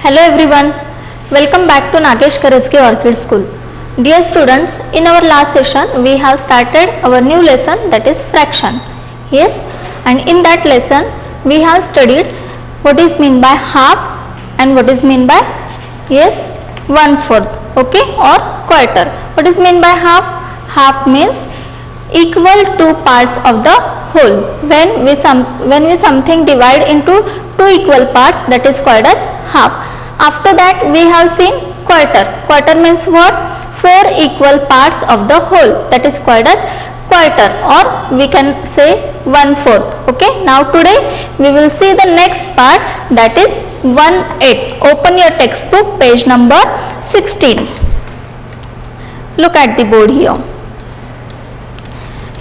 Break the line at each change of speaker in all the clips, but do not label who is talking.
Hello everyone, welcome back to Nagesh Karaski Orchid School. Dear students, in our last session we have started our new lesson, that is fraction. Yes, and in that lesson we have studied what is mean by half and what is mean by, yes, 1/4, okay, or quarter. What is mean by half? Half means equal to parts of the whole. When we something divide into two equal parts, that is called as half. After that we have seen quarter. Quarter means what? Four equal parts of the whole, that is called as quarter, or we can say 1/4. Okay, now today we will see the next part, that is 1/8. Open your textbook, page number 16. Look at the board here.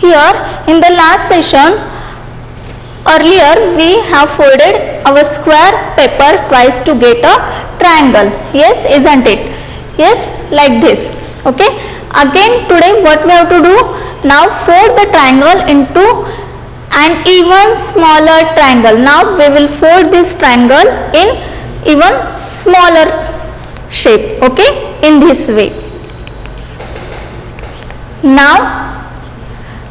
Here in the last session, earlier we have folded our square paper twice to get a triangle. Yes, isn't it? Yes, like this. Okay, again today what we have to do? Now fold the triangle into an even smaller triangle. Now we will fold this triangle in even smaller shape. Okay, in this way. Now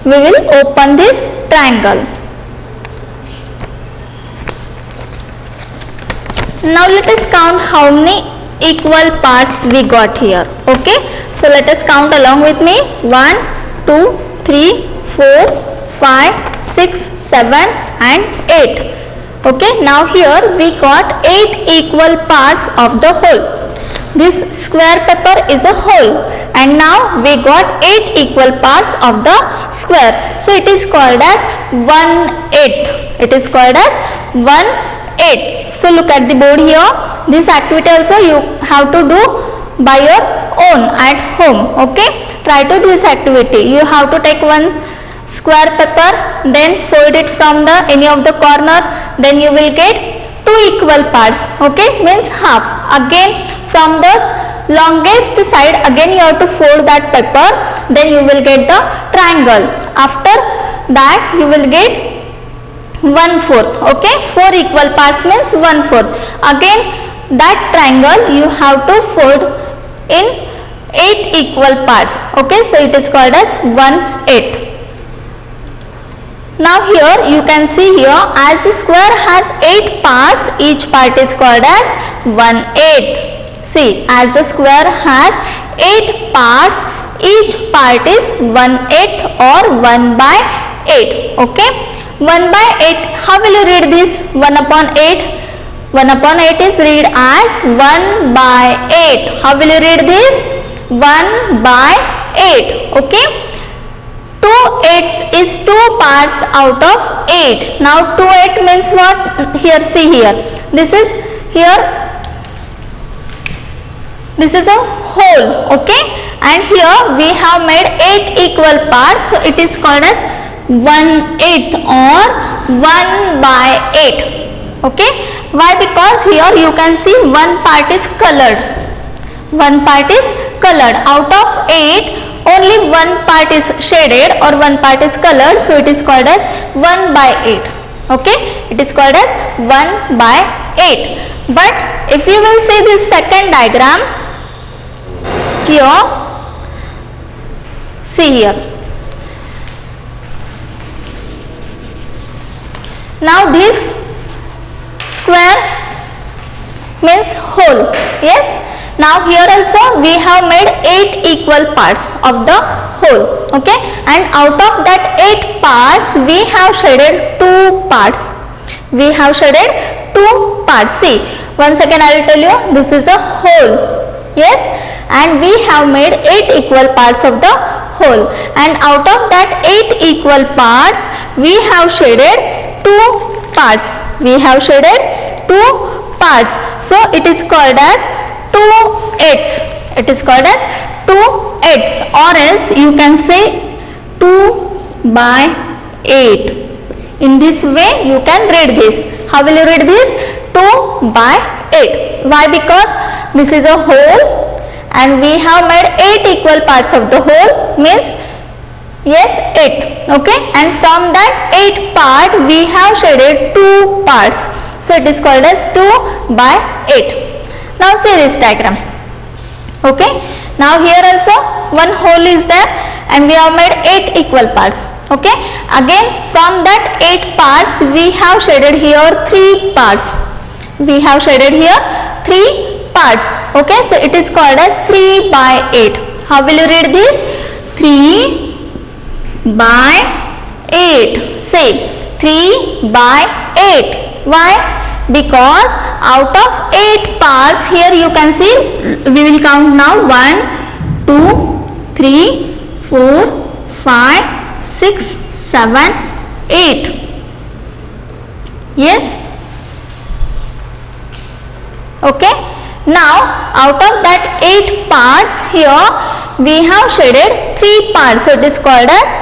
we will open this triangle. Now let us count how many equal parts we got here. Okay, so let us count along with me. 1, 2, 3, 4, 5, 6, 7 and 8. Okay, now here we got 8 equal parts of the whole. This square paper is a whole, and now we got 8 equal parts of the square. So it is called as 1/8. It is called as 1/8. So look at the board here. This activity also you have to do by your own at home. Okay, try to do this activity. You have to take one square paper, then fold it from the any of the corner, then you will get 2 equal parts. Okay, means half. Again from the longest side, again you have to fold that paper, then you will get the triangle. After that you will get 1/4. Okay, 4 equal parts means 1/4. Again that triangle you have to fold in 8 equal parts. Okay, so it is called as 1/8. Now here you can see here, as the square has 8 parts, each part is called as 1/8. See, as the square has 8 parts, each part is 1/8 or 1/8. Okay, 1/8. How will you read this? 1/8. 1/8 is read as 1/8. How will you read this? 1/8. Okay, 2/8 is 2 parts out of 8. Now 2/8 means what? Here, see here. This is here. This is a whole. Okay, and here we have made 8 equal parts. So it is called as 1/8 or 1/8. Okay, why? Because here you can see one part is colored. One part is colored. Out of 8, only one part is shaded or one part is colored. So it is called as 1/8. Okay, it is called as 1/8. But if you will see this second diagram here, see here. Now this square means whole. Yes, now here also we have made 8 equal parts of the whole. Okay, and out of that 8 parts we have shaded 2 parts. We have shaded 2 parts. See, once again I will tell you, this is a whole. Yes, and we have made 8 equal parts of the whole, and out of that 8 equal parts we have shaded 2 parts. We have shaded 2 parts. So it is called as 2/8. It is called as 2/8, or else you can say 2/8. In this way you can read this. How will you read this? 2/8. Why? Because this is a whole and we have made 8 equal parts of the whole, means yes, 8. Okay, and from that 8 part we have shaded 2 parts. So it is called as 2/8. Now see this diagram. Okay, now here also one hole is there and we have made 8 equal parts. Okay, again from that 8 parts we have shaded here 3 parts. We have shaded here 3 parts. Okay, so it is called as 3 by 8. How will you read this? 3 by 8. Say 3 by 8. Why? Because out of 8 parts, here you can see, we will count now 1, 2, 3, 4, 5, 6, 7, 8. Yes? Okay. Now out of that 8 parts, here we have shaded 3 parts. So it is called as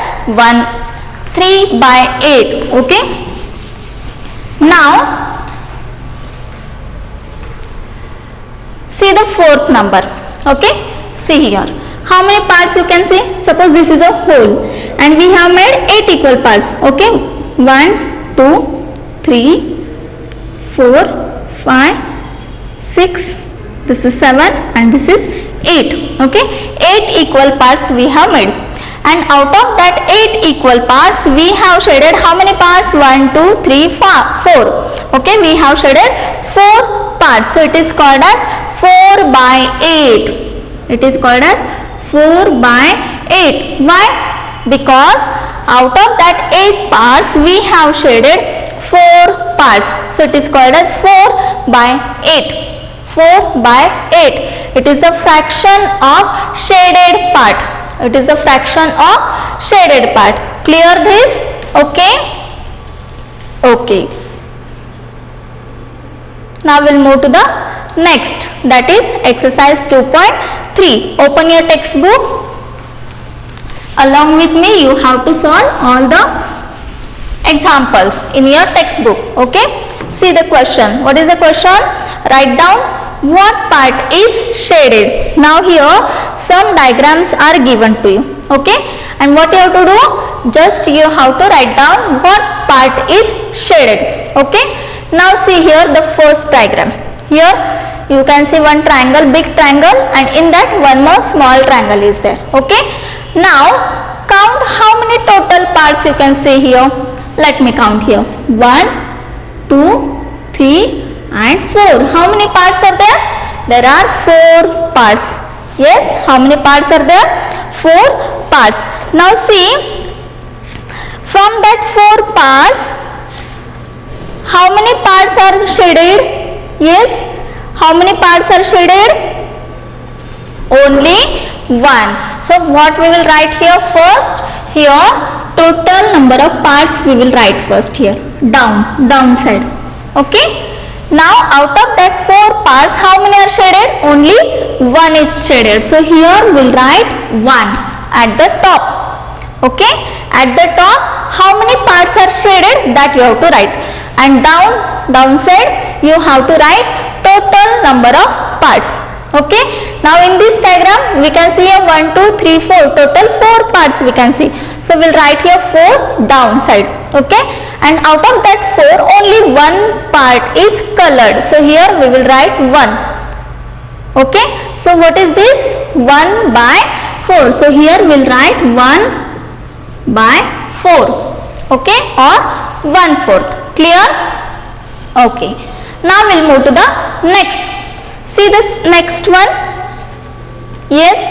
3 by 8. Okay. Now see the 4th number. Okay, see here how many parts you can see. Suppose this is a whole and we have made 8 equal parts. Okay, 1, 2, 3, 4, 5, 6, this is 7 and this is 8. Okay, 8 equal parts we have made, and out of that 8 equal parts we have shaded how many parts? 1, 2, 3, 4. Okay, we have shaded 4 parts. So it is called as 4 by 8. It is called as 4 by 8. Why? Because out of that 8 parts we have shaded 4 parts. So it is called as 4 by 8. 4 by 8. It is the fraction of shaded part. It is the fraction of shaded part. Clear this? Okay? Okay. Now we'll move to the next, that is exercise 2.3. Open your textbook. Along with me you have to solve all the examples in your textbook. Okay, see the question. What is the question? Write down what part is shaded. Now here some diagrams are given to you. Okay, and what you have to do? Just you have to write down what part is shaded. Okay, now see here the first diagram. Here you can see one triangle, big triangle, and in that one more small triangle is there. Okay, now count how many total parts you can see here. Let me count here. 1, 2, 3 and 4. How many parts are there? There are 4 parts. Yes, how many parts are there? 4 parts. Now see, from that 4 parts, how many parts are shaded? Yes, how many parts are shaded? Only 1. So what we will write here first? Here total number of parts we will write first here, down side. Okay. Now out of that 4 parts, how many are shaded? Only 1 is shaded. So here we'll write 1 at the top. Okay. At the top, how many parts are shaded? That you have to write. And downside you have to write total number of parts. Okay. Now in this diagram we can see a 1, 2, 3, 4, total 4 parts we can see. So we'll write here 4 downside. Okay, and out of that 4 only 1 part is colored. So here we will write 1. Okay, so what is this? 1 by 4. So here we'll write 1 by 4. Okay, or 1/4. Clear? Okay. Now we'll move to the next. See this next one. Yes,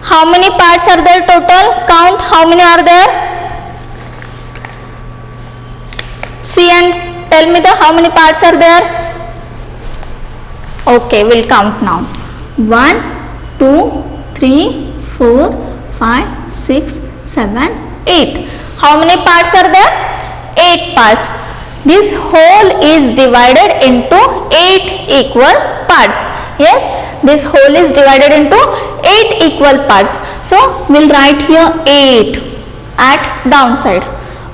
how many parts are there total? Count how many are there. See and tell me the how many parts are there. Okay, we'll count now. 1, 2, 3, 4, 5, 6, 7, 8. How many parts are there? 8 parts. This whole is divided into 8 equal parts. Yes, this whole is divided into 8 equal parts. So we'll write here 8 at downside.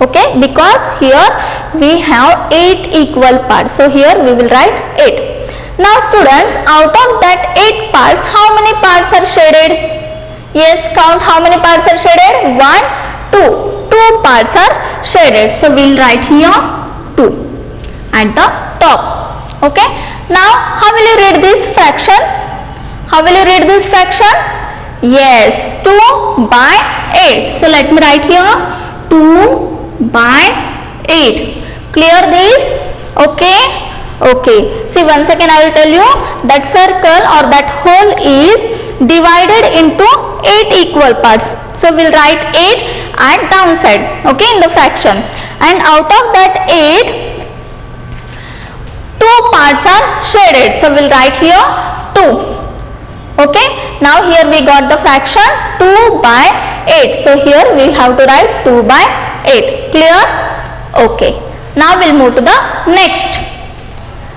Okay, because here we have 8 equal parts. So here we will write 8. Now students, out of that 8 parts, how many parts are shaded? Yes, count how many parts are shaded. 1, 2. 2 parts are shaded. So we'll write here 2 at the top. Okay. Now how will you read this fraction? How will you read this fraction? Yes, 2 by 8. So let me write here 2 by 8. Clear this? Okay. Okay. See, once again I will tell you that circle or that hole is divided into 8 equal parts. So we'll write 8 at downside, okay, in the fraction, and out of that 8, 2 parts are shaded. So we'll write here 2. Okay, now here we got the fraction 2 by 8. So here we have to write 2 by 8. Clear? Okay. Now we'll move to the next.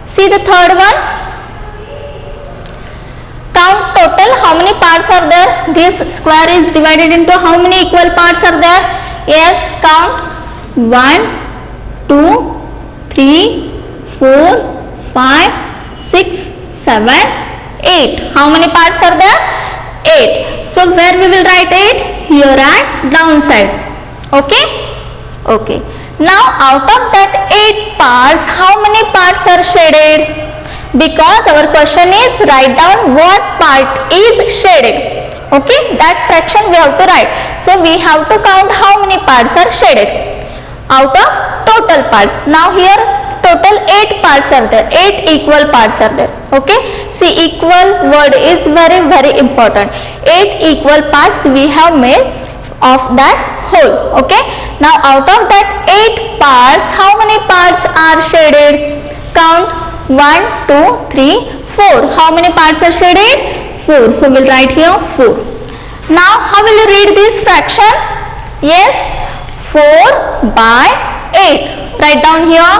See the third one. Count total. How many parts are there? This square is divided into how many equal parts are there? Yes, count. 1, 2, 3, 4, 5, 6, 7, 8. How many parts are there? 8. So where we will write 8? Here at downside. Okay? Okay. Now out of that 8 parts, how many parts are shaded? Because our question is write down what part is shaded. Okay, that fraction we have to write. So we have to count how many parts are shaded out of total parts. Now here total 8 parts are there, 8 equal parts are there. Okay, see, equal word is very important. 8 equal parts we have made of that whole. Okay, now out of that 8 parts, how many parts are shaded? Count. 1, 2, 3, 4. How many parts are shaded? 4. So we'll write here 4. Now how will you read this fraction? Yes, 4 by 8. Write down here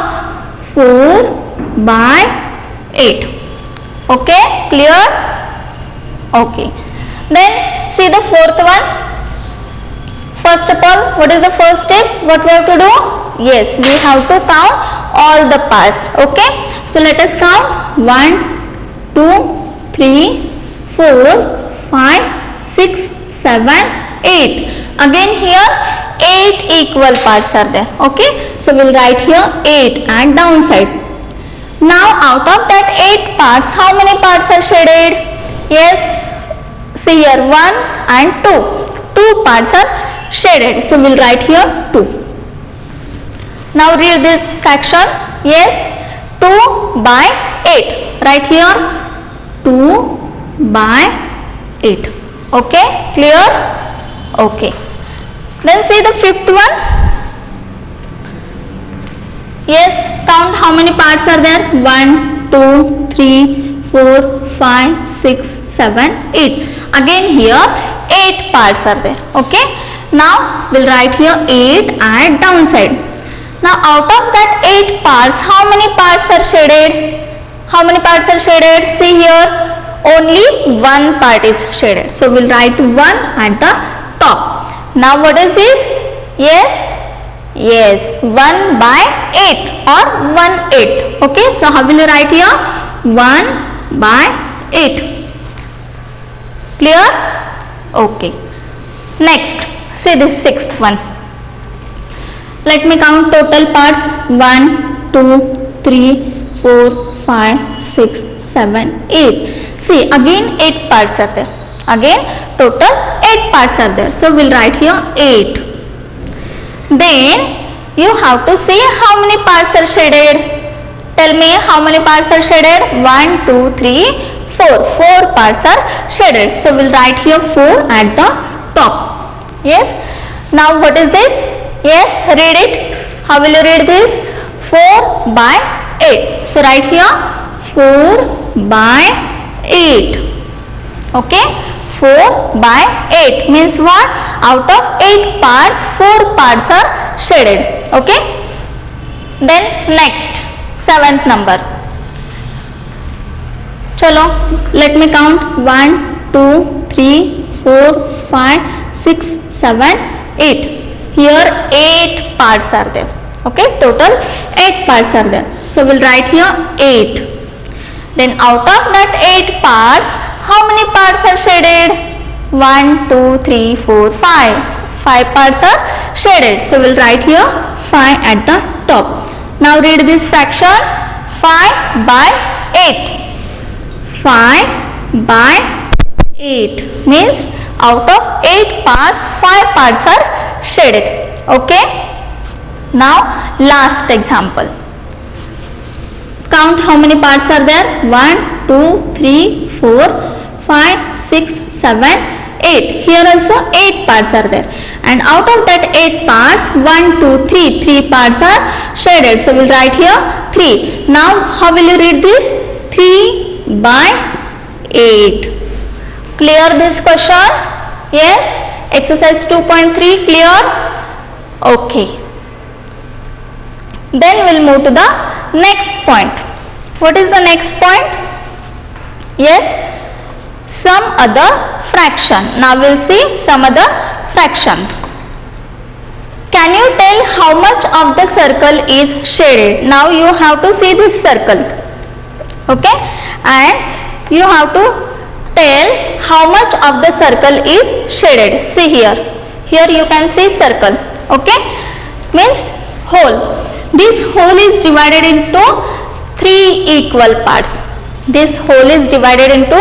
4 by 8. Okay, clear? Okay. Then see the fourth one. First of all, what is the first step? What we have to do? Yes, we have to count all the parts. Okay, so let us count 1, 2, 3, 4, 5, 6, 7, 8. Again here 8 equal parts are there. Okay, so we'll write here 8 and downside. Now out of that 8 parts, how many parts are shaded? Yes, see here 1 and 2. 2 parts are shaded. So we'll write here 2. Now read this fraction. Yes, 2 by 8. Write here 2 by 8. Okay, clear? Okay. Then see the fifth one. Yes, count how many parts are there. 1, 2, 3, 4, 5, 6, 7, 8. Again here 8 parts are there. Okay. Now we'll write here 8 and downside. Now out of that 8 parts, how many parts are shaded? How many parts are shaded? See here, only 1 part is shaded. So we'll write 1 at the top. Now what is this? Yes, 1 by 8 or 1/8. Okay, so how will you write here? 1 by 8. Clear? Okay. Next, see this sixth one. Let me count total parts. 1, 2, 3, 4, 5, 6, 7, 8. See, again 8 parts are there. Again total 8 parts are there. So we'll write here 8. Then you have to see how many parts are shaded. Tell me how many parts are shaded. 1, 2, 3, 4. 4 parts are shaded. So we'll write here 4 at the top. Yes. Now what is this? Yes, read it. How will you read this? 4 by 8. So write here 4 by 8. Okay. 4 by 8 means what? Out of 8 parts, 4 parts are shaded. Okay. Then next, 7th number. Chalo, let me count. 1, 2, 3, 4, 5, 6, 7, 8. Here 8 parts are there. Okay, total 8 parts are there. So we'll write here 8. Then out of that 8 parts, how many parts are shaded? 1, 2, 3, 4, 5. 5 parts are shaded. So we'll write here 5 at the top. Now read this fraction. 5 by 8. 5 by 8 means out of 8 parts, 5 parts are shaded. Okay. Now last example. Count how many parts are there. 1, 2, 3, 4, 5, 6, 7, 8. Here also 8 parts are there. And out of that 8 parts, 1, 2, 3, 3 parts are shaded. So we'll write here 3. Now how will you read this? 3 by 8. Clear this question? Yes? Exercise 2.3 clear? Okay. Then we'll move to the next point. What is the next point? Yes, some other fraction. Now we'll see some other fraction. Can you tell how much of the circle is shaded? Now you have to see this circle. Okay, and you have to tell how much of the circle is shaded. See here. Here you can see circle. Okay, means whole. This whole is divided into 3 equal parts. This whole is divided into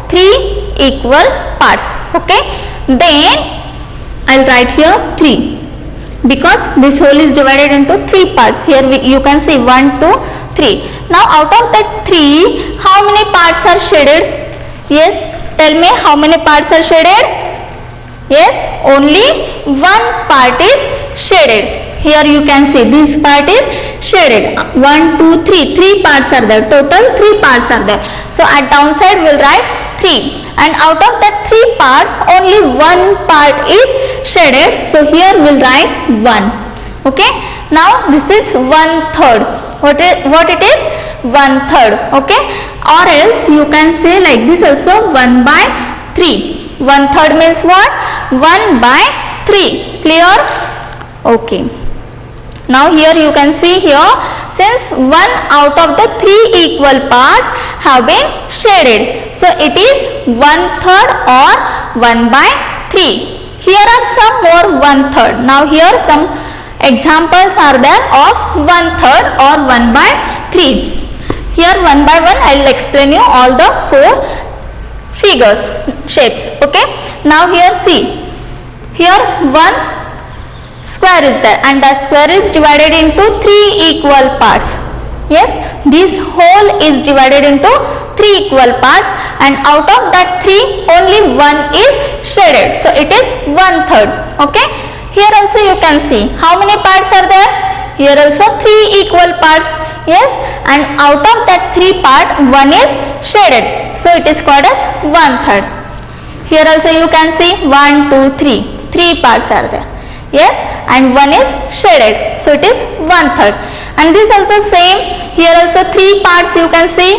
3 equal parts. Okay, then I'll write here 3 because this whole is divided into 3 parts. Here you can see 1, 2, 3. Now out of that 3, how many parts are shaded? Yes, tell me how many parts are shaded? Yes, only one part is shaded. Here you can see this part is shaded. 1, 2, 3. 3 parts are there. Total 3 parts are there. So at downside we'll write 3. And out of that 3 parts, only one part is shaded. So here we'll write 1. Okay. Now this is 1/3. What it is? 1/3. Okay. Or else you can say like this also 1 by 3. 1/3 means what? 1 by 3. Clear? Okay. Now here you can see here, since 1 out of the 3 equal parts have been shaded. So it is 1/3 or 1 by 3. Here are some more 1/3. Now here some examples are there of 1/3 or 1 by 3. Here one by one I will explain you all the 4 figures, shapes. Okay. Now here see. Here one square is there and the square is divided into 3 equal parts. Yes, this whole is divided into 3 equal parts and out of that 3 only one is shaded. So it is 1/3. Okay. Here also you can see how many parts are there. Here also 3 equal parts. Yes, and out of that 3 part one is shaded. So it is called as 1/3. Here also you can see 1, 2, 3. 3 parts are there. Yes, and one is shaded. So it is 1/3. And this also same. Here also 3 parts you can see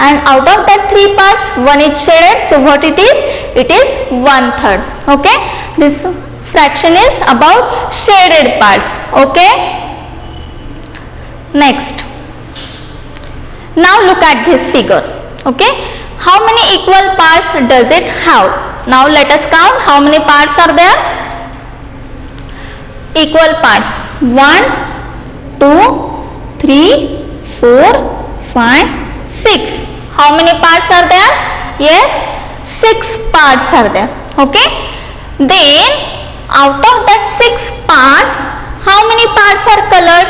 and out of that 3 parts one is shaded. So what it is? It is 1/3. Okay. This fraction is about shaded parts. Okay. Next. Now look at this figure. Okay. How many equal parts does it have? Now let us count how many parts are there. Equal parts 1, 2, 3, 4, 5, 6. How many parts are there? Yes, 6 parts are there. Okay. Then out of that 6 parts, how many parts are colored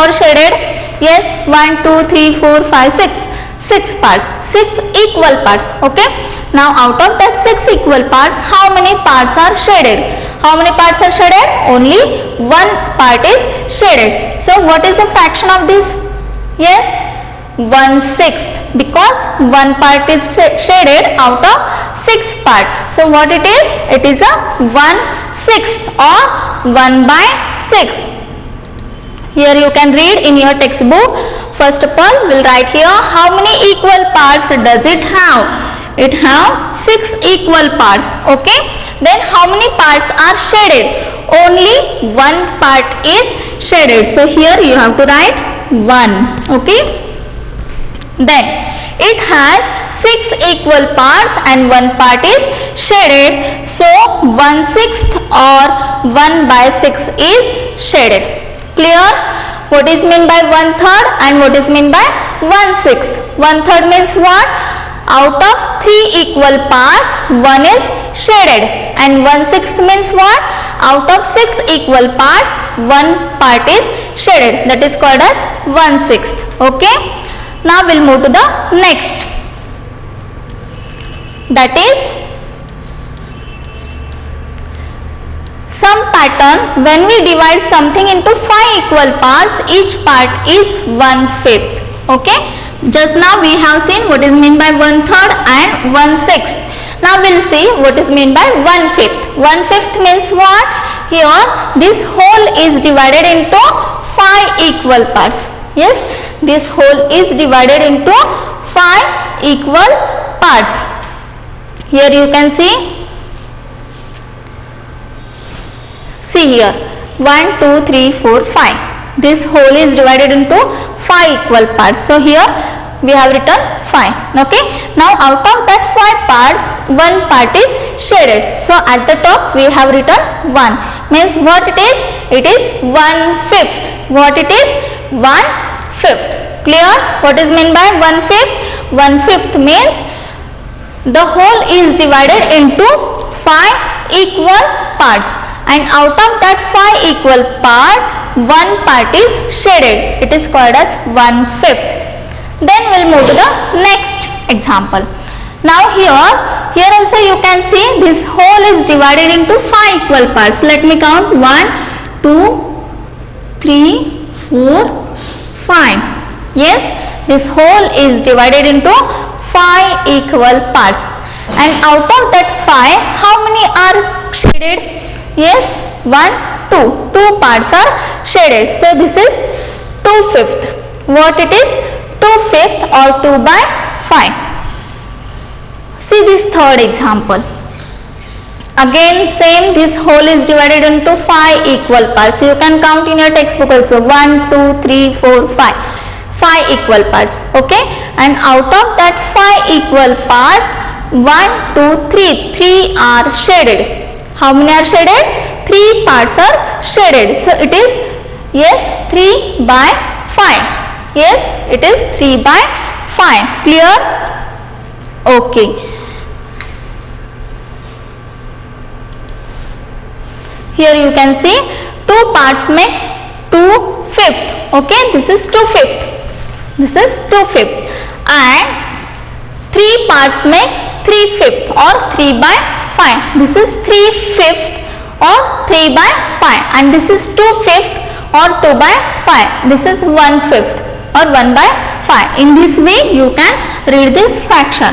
or shaded? Yes, 1, 2, 3, 4, 5, 6. 6 parts, 6 equal parts. Okay. Now out of that 6 equal parts, how many parts are shaded? How many parts are shaded? Only one part is shaded. So what is the fraction of this? Yes, 1/6 because one part is shaded out of 6 part. So what it is? It is a 1/6 or 1/6. Here you can read in your textbook. First of all, we'll write here how many equal parts does it have? It have 6 equal parts. Okay. Then how many parts are shaded? Only one part is shaded. So here you have to write 1. Okay. Then it has 6 equal parts and one part is shaded. So 1/6 or 1/6 is shaded. Clear? What is meant by 1/3 and what is meant by 1/6. 1/3 means what? Out of 3 equal parts, 1 is shaded, and 1/6 means what? Out of 6 equal parts, 1 part is shaded. That is called as 1/6. Okay. Now we'll move to the next. That is some pattern. When we divide something into 5 equal parts, each part is 1/5. Okay. Just now we have seen what is meant by 1/3 and 1/6. Now we'll see what is meant by 1/5. 1/5 means what? Here this whole is divided into 5 equal parts. Yes, this whole is divided into 5 equal parts. Here you can see here 1, 2, 3, 4, 5. This whole is divided into 5 equal parts. So here we have written 5. Okay. Now out of that 5 parts, 1 part is shaded. So at the top we have written 1. Means what it is? It is 1/5. What it is? 1/5. Clear? What is meant by 1/5? 1/5 means the whole is divided into 5 equal parts, and out of that 5 equal part, 1 part is shaded. It is called as 1/5. Then we'll move to the next example. Now here also you can see this whole is divided into 5 equal parts. Let me count 1, 2, 3, 4, 5. Yes, this whole is divided into 5 equal parts, and out of that 5, how many are shaded? Yes, 1, 2. 2 parts are shaded. So this is 2/5. What it is? 2/5 or 2/5. See this third example. Again same, this whole is divided into 5 equal parts. You can count in your textbook also. 1, 2, 3, 4, 5. 5 equal parts. Okay. And out of that 5 equal parts, 1, 2, 3. 3 are shaded. How many are shaded? 3 parts are shaded. So it is, yes, 3/5. Yes, it is 3/5. Clear? Okay. Here you can see 2 parts make 2/5. Okay, this is 2/5. This is 2/5. And 3 parts make 3/5 or 3/5. This is 3/5 or 3/5, and this is 2/5 or 2/5. This is 1/5 or 1/5. In this way you can read this fraction.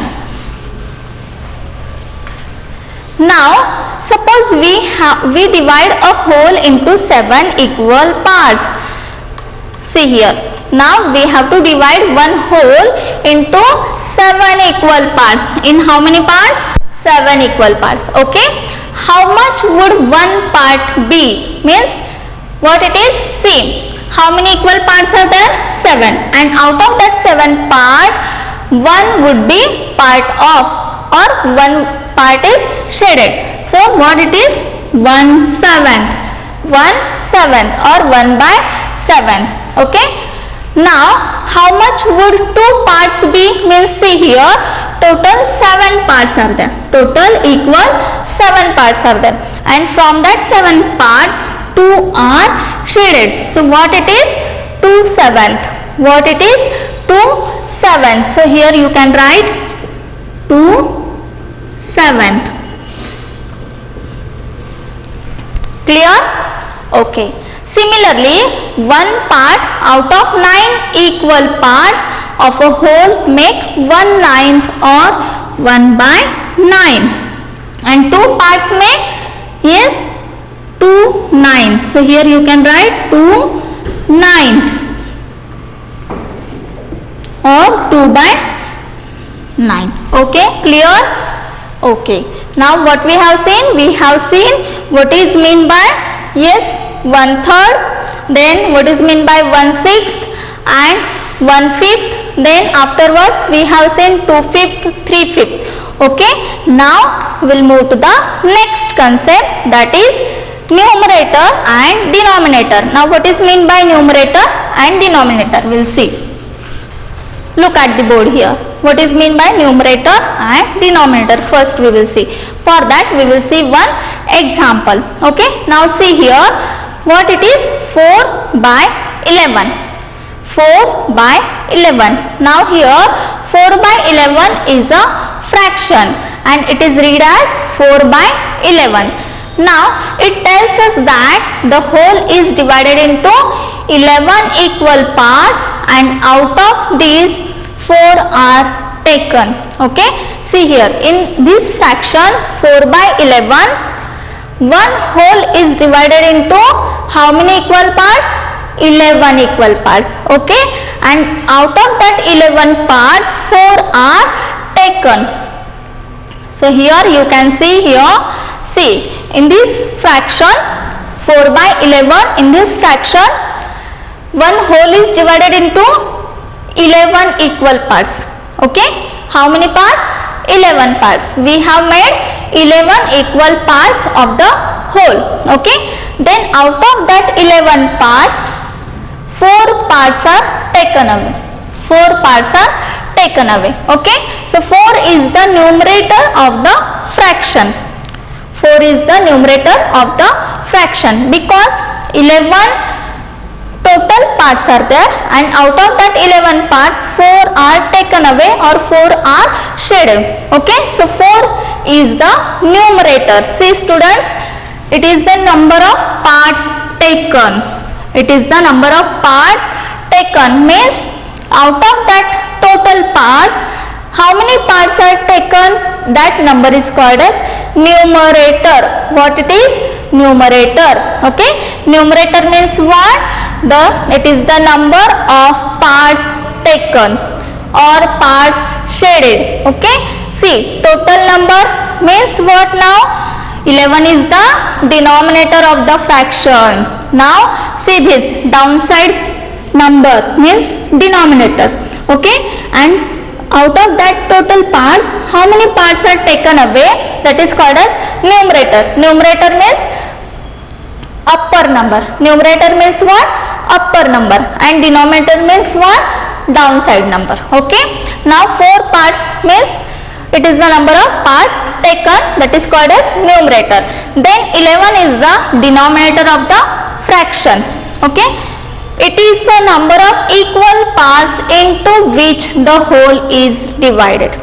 Now suppose we divide a whole into 7 equal parts. See here. Now we have to divide one whole into 7 equal parts. In how many parts? 7 equal parts. Okay. How much would one part be? Means what it is? See, how many equal parts are there? 7. And out of that 7 part, 1 would be part of, or 1 part is shaded. So what it is? 1/7. 1/7 or 1/7. Okay. Now how much would 2 parts be? Means see here, total 7 parts are there. Total equal 7 parts are there, and from that 7 parts, 2 are shaded. So what it is? 2/7. What it is? 2/7. So here you can write 2/7. Clear? Okay. Similarly, 1 part out of 9 equal parts of a whole make 1/9 or 1/9, and 2 parts make, yes, 2/9. So here you can write 2/9 or 2/9. Okay, clear? Okay. Now what we have seen? We have seen what is mean by, yes, 1/3, then what is meant by 1/6 and 1/5. Then afterwards we have seen 2/5, 3/5. Okay. Now we'll move to the next concept, that is numerator and denominator. Now what is meant by numerator and denominator? We'll see. Look at the board here. What is mean by numerator and denominator? First we will see. For that we will see one example. Okay. Now see here what it is. 4 by 11. 4 by 11. Now here 4 by 11 is a fraction and it is read as 4 by 11. Now it tells us that the whole is divided into 11 equal parts and out of these 4 are taken. Okay. See here in this fraction 4 by 11, one whole is divided into how many equal parts? 11 equal parts. Okay. And out of that 11 parts 4 are taken. So here you can see here, see in this fraction 4 by 11, in this fraction one whole is divided into 11 equal parts. Okay. How many parts? 11 parts. We have made 11 equal parts of the whole. Okay. Then out of that 11 parts 4 parts are taken away. 4 parts are taken away. Okay. So 4 is the numerator of the fraction. 4 is the numerator of the fraction because 11 total parts are there and out of that 11 parts 4 are taken away or 4 are shaded. Okay. So 4 is the numerator. See students, it is the number of parts taken. It is the number of parts taken means out of that total parts how many parts are taken, that number is called as numerator. What it is? Numerator. Okay. Numerator means what? It is the number of parts taken or parts shaded. Okay. See total number means what now? 11 is the denominator of the fraction. Now see this downside number means denominator. Okay. And out of that total parts how many parts are taken away, that is called as numerator. Numerator means upper number. Numerator means what? Upper number. And denominator means what? Downside number. Okay. Now 4 parts means it is the number of parts taken, that is called as numerator. Then 11 is the denominator of the fraction. Okay. It is the number of equal parts into which the whole is divided.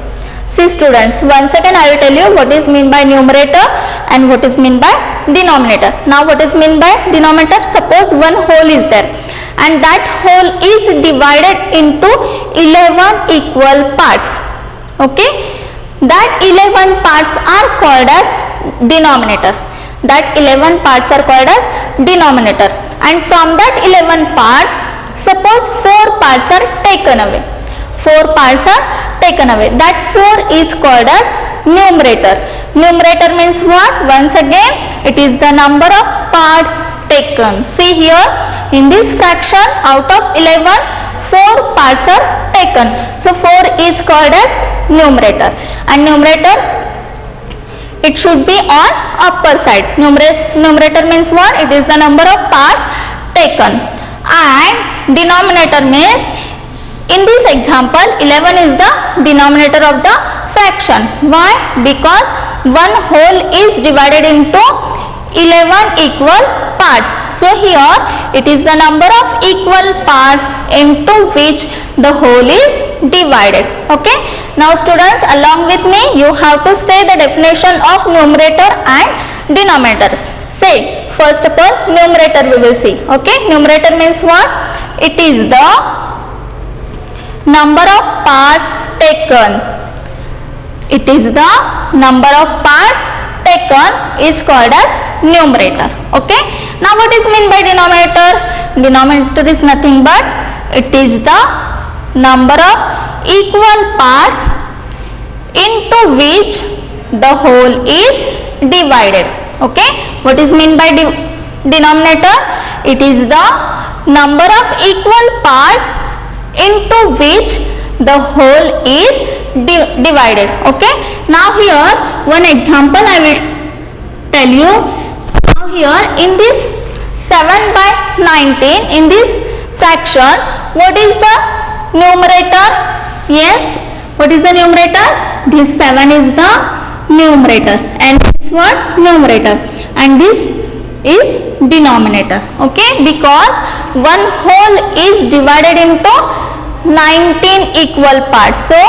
See students, once again I will tell you what is mean by numerator and what is mean by denominator. Now what is mean by denominator? Suppose one whole is there and that whole is divided into 11 equal parts. Okay. That 11 parts are called as denominator. That 11 parts are called as denominator. And from that 11 parts, suppose 4 parts are taken away. 4 parts are taken away. That 4 is called as numerator. Numerator means what? Once again, it is the number of parts taken. See here, in this fraction, out of 11, 4 parts are taken. So 4 is called as numerator. And numerator, it should be on upper side. Numerator means what? It is the number of parts taken. And denominator means, in this example 11 is the denominator of the fraction. Why? Because one whole is divided into 11 equal parts. So here it is the number of equal parts into which the whole is divided. Okay. Now students, along with me you have to say the definition of numerator and denominator. Say first of all numerator we will see. Okay. Numerator means what? It is the number of parts taken. It is the number of parts taken is called as numerator. Okay. Now what is mean by denominator? Denominator is nothing but it is the number of equal parts into which the whole is divided. Okay. What is mean by denominator? It is the number of equal parts into which the whole is divided. Okay. Now here one example I will tell you. Now here in this 7 by 19, in this fraction, what is the numerator? Yes, what is the numerator? This 7 is the numerator and this what? Numerator, and this is denominator. Okay, because one whole is divided into 19 equal parts, so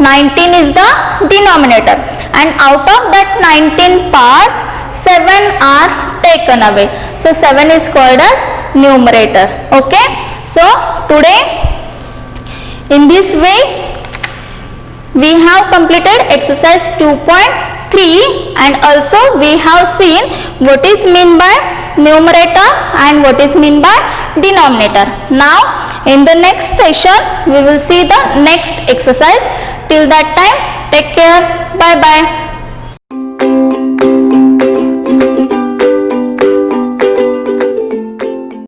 19 is the denominator, and out of that 19 parts 7 are taken away, so 7 is called as numerator. Okay, so today in this way we have completed exercise 2.3 and also we have seen what is mean by numerator and what is mean by denominator. Now in the next session we will see the next exercise. Till that time, take care. Bye bye.